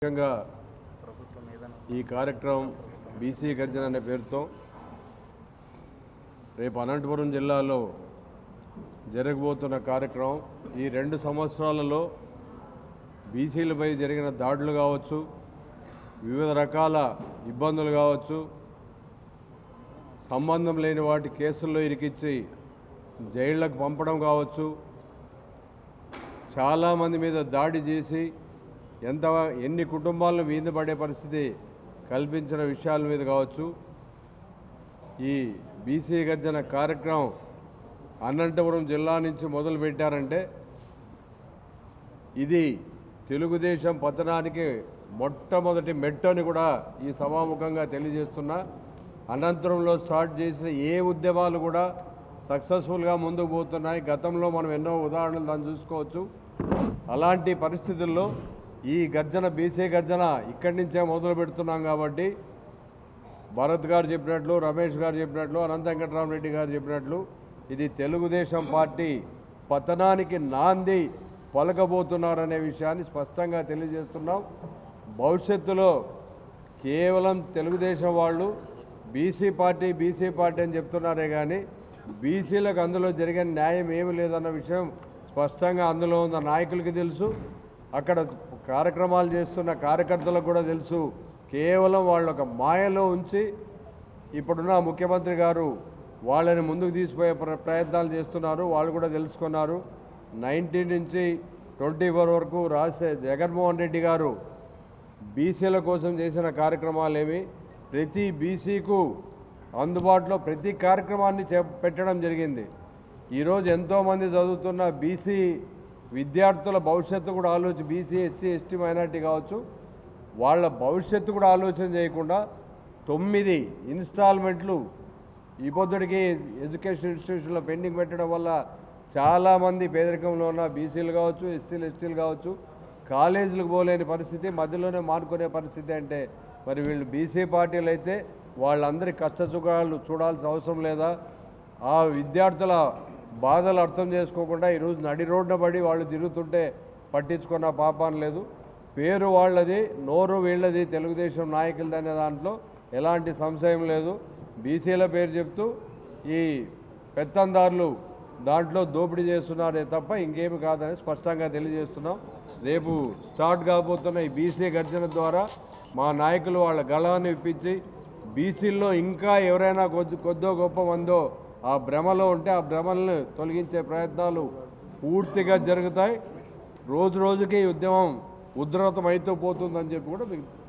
ముఖ్యంగా ఈ కార్యక్రమం బీసీ గర్జన అనే పేరుతో రేపు అనంతపురం జిల్లాలో జరగబోతున్న కార్యక్రమం ఈ 2 సంవత్సరాలలో బీసీలపై జరిగిన దాడులు కావచ్చు, వివిధ రకాల ఇబ్బందులు కావచ్చు, సంబంధం లేని వాటి కేసుల్లో ఇరికిచ్చి జైళ్లకు పంపడం కావచ్చు, చాలామంది మీద దాడి చేసి ఎన్ని కుటుంబాలను వీధ పడే పరిస్థితి కల్పించిన విషయాల మీద కావచ్చు. ఈ బీసీ గర్జన కార్యక్రమం అనంతపురం జిల్లా నుంచి మొదలు పెట్టారంటే ఇది తెలుగుదేశం పతనానికి మొట్టమొదటి మెట్టు అని కూడా ఈ సభాముఖంగా తెలియజేస్తున్నా. అనంతపురంలో స్టార్ట్ చేసిన ఏ ఉద్యమాలు కూడా సక్సెస్ఫుల్గా ముందుకు పోతున్నాయి. గతంలో మనం ఎన్నో ఉదాహరణలు దాన్ని చూసుకోవచ్చు. అలాంటి పరిస్థితుల్లో ఈ గర్జన బీసీ గర్జన ఇక్కడి నుంచే మొదలు పెడుతున్నాం కాబట్టి భరత్ గారు చెప్పినట్లు, రమేష్ గారు చెప్పినట్లు, అనంత వెంకటరామరెడ్డి గారు చెప్పినట్లు ఇది తెలుగుదేశం పార్టీ పతనానికి నాంది పలకబోతున్నారనే విషయాన్ని స్పష్టంగా తెలియజేస్తున్నాం. భవిష్యత్తులో కేవలం తెలుగుదేశం వాళ్ళు బీసీ పార్టీ అని చెప్తున్నారే కానీ బీసీలకు అందులో జరిగిన న్యాయం ఏమీ లేదన్న విషయం స్పష్టంగా అందులో ఉన్న నాయకులకి తెలుసు, అక్కడ కార్యక్రమాలు చేస్తున్న కార్యకర్తలకు కూడా తెలుసు. కేవలం వాళ్ళు ఒక మాయలో ఉంచి ఇప్పుడున్న ముఖ్యమంత్రి గారు వాళ్ళని ముందుకు తీసిపోయే ప్రయత్నాలు చేస్తున్నారు. వాళ్ళు కూడా తెలుసుకున్నారు. 19 నుంచి 24 వరకు జగన్మోహన్ రెడ్డి గారు బీసీల కోసం చేసిన కార్యక్రమాలేమి ప్రతి బీసీకు అందుబాటులో ప్రతి కార్యక్రమాన్ని పెట్టడం జరిగింది. ఈరోజు ఎంతోమంది చదువుతున్న బీసీ విద్యార్థుల భవిష్యత్తు కూడా బీసీ, ఎస్సీ, ఎస్టీ మైనార్టీ కావచ్చు, వాళ్ళ భవిష్యత్తు కూడా ఆలోచన చేయకుండా 9 ఇన్స్టాల్మెంట్లు ఈ పొద్దుడికి ఎడ్యుకేషన్ ఇన్స్టిట్యూషన్లో పెండింగ్ పెట్టడం వల్ల చాలామంది పేదరికంలో ఉన్న బీసీలు కావచ్చు, ఎస్సీలు, ఎస్టీలు కావచ్చు కాలేజీలకు పోలేని పరిస్థితి, మధ్యలోనే మానుకునే పరిస్థితి. అంటే మరి వీళ్ళు బీసీ పార్టీలు అయితే వాళ్ళందరి కష్టసుఖాలు చూడాల్సిన అవసరం లేదా? ఆ విద్యార్థుల బాధలు అర్థం చేసుకోకుండా ఈరోజు నడి రోడ్డున పడి వాళ్ళు తిరుగుతుంటే పట్టించుకున్న పాపాన లేదు. పేరు వాళ్ళది, నోరు వీళ్ళది, తెలుగుదేశం నాయకులదనే దాంట్లో ఎలాంటి సంశయం లేదు. బీసీల పేరు చెప్తూ ఈ పెత్తందారులు దాంట్లో దోపిడీ చేస్తున్నారే తప్ప ఇంకేమి కాదని స్పష్టంగా తెలియజేస్తున్నాం. రేపు స్టార్ట్ కాబోతున్న ఈ బీసీ గర్జన ద్వారా మా నాయకులు వాళ్ళ గళాన్ని ఇప్పించి బీసీల్లో ఇంకా ఎవరైనా కొద్దో గొప్ప మందో ఆ భ్రమలో ఉంటే ఆ భ్రమలను తొలగించే ప్రయత్నాలు పూర్తిగా జరుగుతాయి. రోజు రోజుకి ఈ ఉద్యమం ఉధృతమైతూ పోతుందని చెప్పి కూడా మీకు